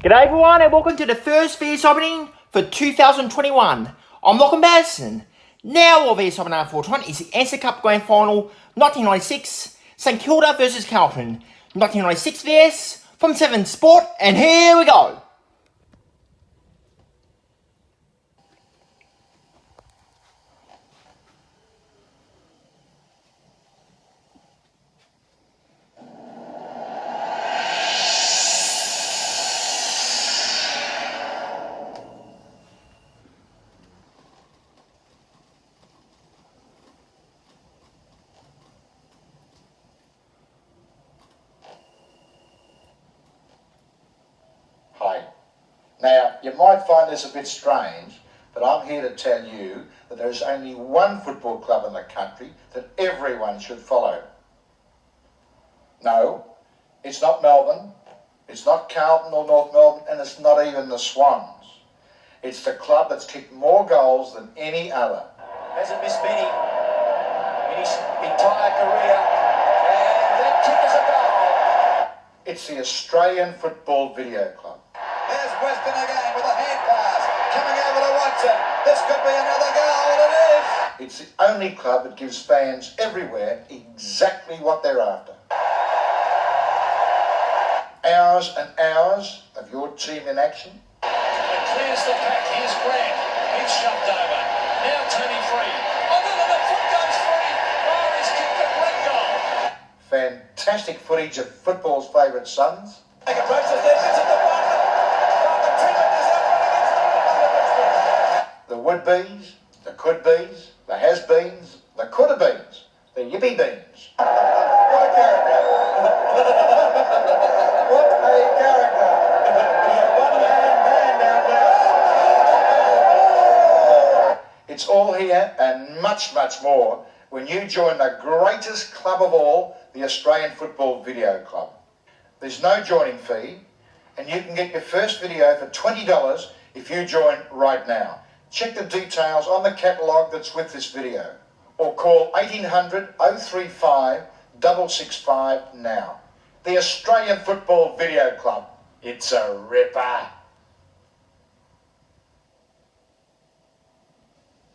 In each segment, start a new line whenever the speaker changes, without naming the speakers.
G'day everyone and welcome to the first VHS Opening for 2021. I'm Lachlan Madison. Now our VHS Opening for 20 is the Ansett Cup Grand Final 1996, St Kilda versus Carlton. 1996 VS from 7 Sport, and here we go.
Hi. Now, you might find this a bit strange, but I'm here to tell you that there is only one football club in the country that everyone should follow. No, it's not Melbourne, it's not Carlton or North Melbourne, and it's not even the Swans. It's the club that's kicked more goals than any other.
Hasn't missed many in his entire career, and that kick is a goal.
It's the Australian Football Video Club.
There's Weston again with a hand pass, coming over to Watson. This could be another goal, it is.
It's the only club that gives fans everywhere exactly what they're after. Hours and hours of your team in action.
It clears the pack. Here's Grant. He's shoved over. Now Tony free. Oh, no, the foot goes free. Oh, he's kicked a great goal.
Fantastic footage of football's favourite sons.
They can approach the defence at the one.
The would-bees, the could-bees, the has-beens, the could-have-beens, the yippee-beens.
What a character. What a character. One-man band down there.
It's all here and much, much more when you join the greatest club of all, the Australian Football Video Club. There's no joining fee, and you can get your first video for $20 if you join right now. Check the details on the catalogue that's with this video, or call 1800 035 665 now. The Australian Football Video Club. It's a ripper.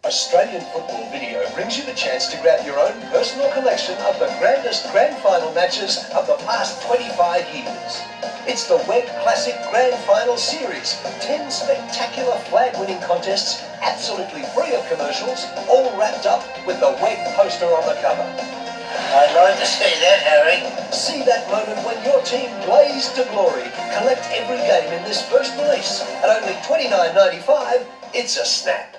Australian Football Video brings you the chance to grab your own personal collection of the grandest grand final matches of the past 25 years. It's the WEG Classic Grand Final Series. 10 spectacular flag-winning contests, absolutely free of commercials, all wrapped up with the WEG poster on the cover.
I'd like to see that, Harry.
See that moment when your team blazed to glory. Collect every game in this first release. At only $29.95, it's a snap.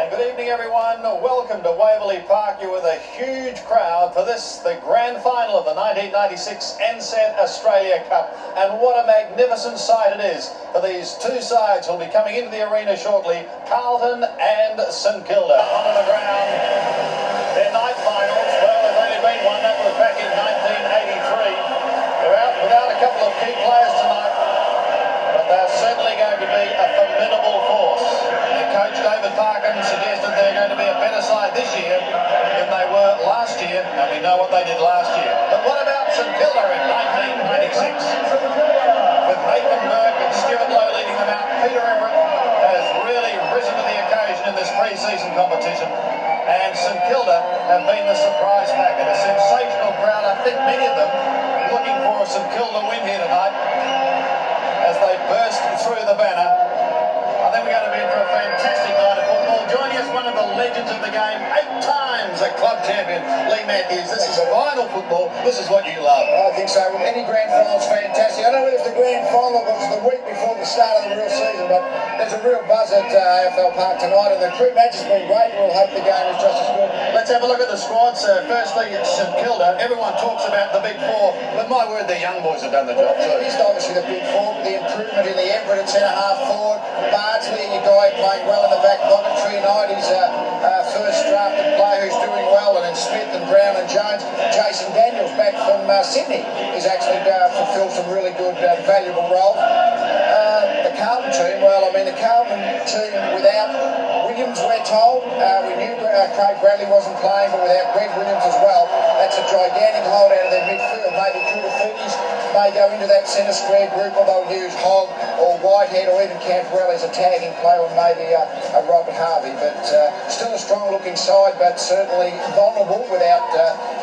Good evening, everyone. Welcome to Waverley Park. You're with a huge crowd for this, the grand final of the 1996 Ansett Australia Cup. And what a magnificent sight it is for these two sides who'll be coming into the arena shortly, Carlton and St Kilda. Onto the ground, their night finals. Well, there's only been one. That was back in 1983. They're out without a couple of key players tonight, but they're certainly going to be a formidable force. Their coach, David Parkin, suggested they're going to be a better side this year than they were last year, and we know what they did last year. But what about St Kilda in 1996? With Nathan Burke and Stuart Lowe leading them out, Peter Everett has really risen to the occasion in this pre-season competition, and St Kilda have been the surprise packet. A sensational crowd. I think many of them looking for a St Kilda win here tonight as they burst through the banner. I think we're going to be in for a fantastic night of football. Joining us, one of the legends of the game, 8 times a club champion, Lee Matthews. This is final football. This is what you love.
I think so. Well, any grand final's fantastic. I don't know whether it's the grand final, but it's the week before the start of the real season, but there's a real buzz at AFL Park tonight, and the crew match has been great. We'll hope the game is just as good.
Let's have a look at the squads. Firstly, St Kilda. Everyone talks about the big four, but my word, the young boys have done the job too.
It is obviously the big four, but the improvement in the Everett at centre-half forward. Bardsley, your guy playing well in the back pocket. Tonight, he's first drafted player who's doing well, and then Smith and Brown Jones. Jason Daniels back from Sydney. He's actually fulfilled some really good, valuable roles. The Carlton team, well, I mean, the Carlton team without Williams, we're told. We knew Craig Bradley wasn't playing, but without Greg Williams as well, that's a gigantic hold out of their midfield. Maybe Kudafutis may go into that centre square group, or they'll use Hogg or Whitehead or even Camperell as a tagging player, or maybe a Robert Harvey. But still a strong-looking side, but certainly vulnerable without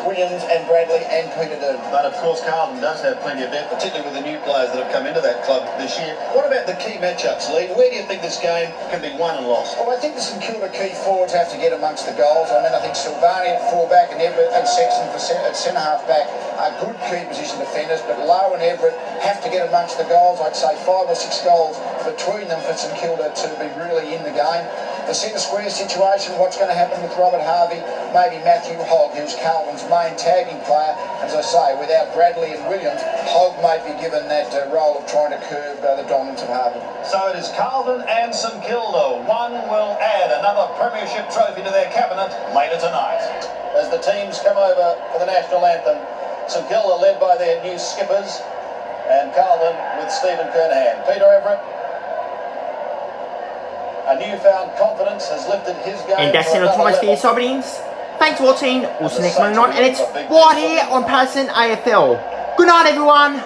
Williams and Bradley and Peter Dean.
But of course, Carlton does have plenty of depth, particularly with the new players that have come into that club this year. What about the key matchups, Lee? Where do you think this game can be won and lost?
Well, I think the St Kilda key forwards have to get amongst the goals. I mean, I think Silvani at fullback and Everett and Sexton at centre half back are good key position defenders, but Lowe and Everett have to get amongst the goals. I'd say 5 or 6 goals between them for St Kilda to be really in the game. The centre square situation, what's going to happen with Robert Harvey, maybe Matthew Hogg, who's Carlton's main tagging player. As I say, without Bradley and Williams, Hogg might be given that role of trying to curb the dominance of Harvey.
So it is Carlton and St Kilda. One will add another premiership trophy to their cabinet later tonight. As the teams come over for the national anthem, St Kilda led by their new skippers, and Carlton with Stephen Kernahan. Peter Everett, a newfound confidence has lifted his game.
And that's it on Thomas VHS Openings. Thanks for watching. We'll see you next Monday night. And it's right here on Patterson AFL. Good night, everyone.